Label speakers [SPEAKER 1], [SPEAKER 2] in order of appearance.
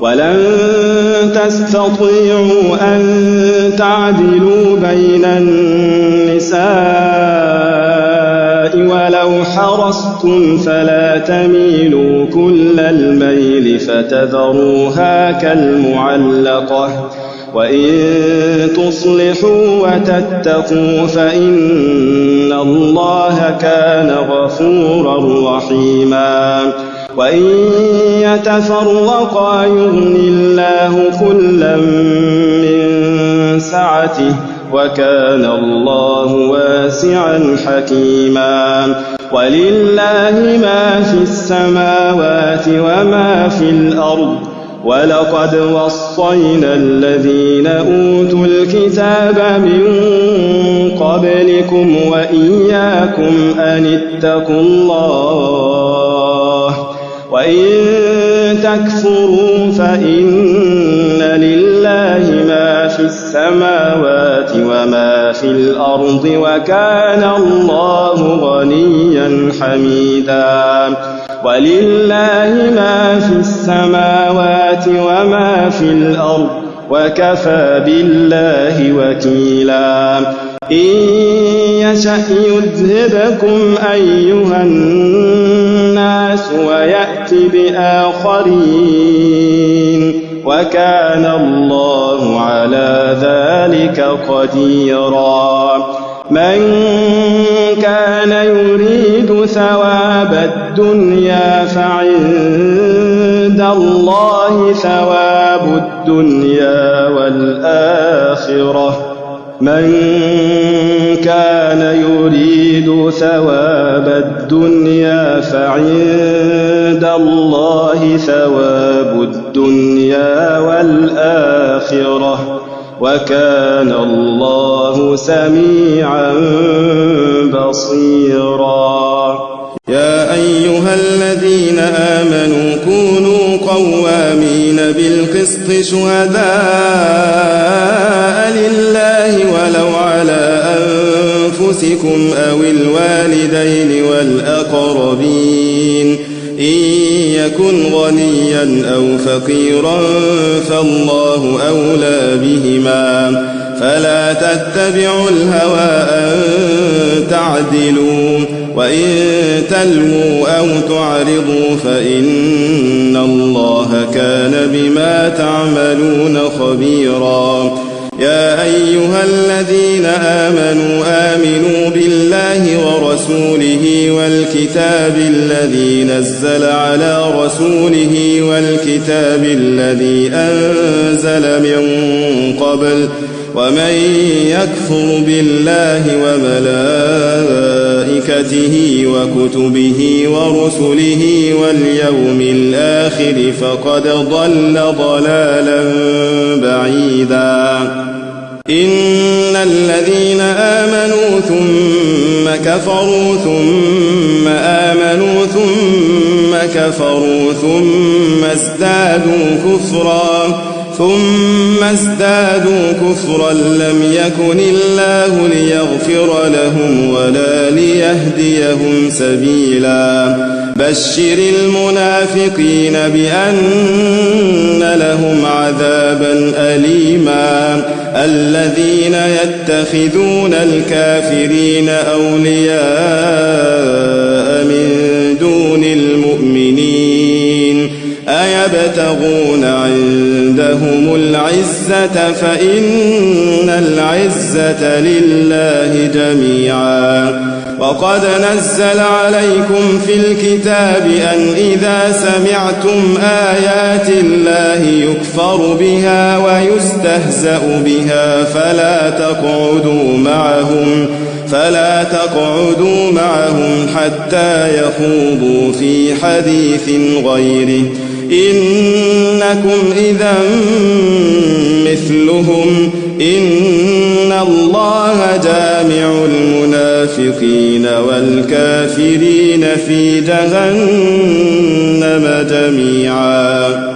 [SPEAKER 1] ولن تستطيعوا أن تعدلوا بين النساء ولو حرصتم فلا تميلوا كل الميل فتذروها كالمعلقة وإن تصلحوا وتتقوا فإن الله كان غفورا رحيما وإن يتفرقا يغن الله كلا من سعته وكان الله واسعا حكيما ولله ما في السماوات وما في الأرض ولقد وصينا الذين أوتوا الكتاب من قبلكم وإياكم أن اتقوا الله وإن تكفروا فإن لله ما في السماوات وما في الأرض وكان الله غنيا حميدا ولله ما في السماوات وما في الأرض وكفى بالله وكيلا إن يشأ يذهبكم أيها الناس ويأت بآخرين وكان الله على ذلك قديرا من كان يريد ثواب الدنيا فعند الله ثواب الدنيا والآخرة من كان يريد ثواب الدنيا فعند الله ثواب الدنيا والآخرة وكان الله سميعا بصيرا يا أيها الذين آمنوا كونوا قوامين بالقسط شهداء لله ولو على أنفسكم أو الوالدين والأقربين إن يكن غنيا أو فقيرا فالله أولى بهما فلا تتبعوا الهوى أن تعدلوا وإن تلووا أو تعرضوا فإن الله كان بما تعملون خبيرا يا أيها الذين آمنوا بالله ورسوله والكتاب الذي نزل على رسوله والكتاب الذي أنزل من قبل ومن يكفر بالله وملائكته وكتبه ورسله واليوم الآخر فقد ضل ضلالا بعيدا إن الذين آمنوا ثم كفروا ثم آمنوا ثم كفروا ثم ازدادوا كفرا لم يكن الله ليغفر لهم ولا ليهديهم سبيلا بشر المنافقين بأن لهم عذابا أليما الذين يتخذون الكافرين أولياء من دون المؤمنين أيبتغون عندهم العزة فإن العزة لله جميعا وقد نزل عليكم في الكتاب أن إذا سمعتم آيات الله يكفر بها ويستهزأ بها فلا تقعدوا معهم حتى يخوضوا في حديث غيره إنكم إذا مثلهم إن الله جامع المنافقين والكافرين في جهنم جميعا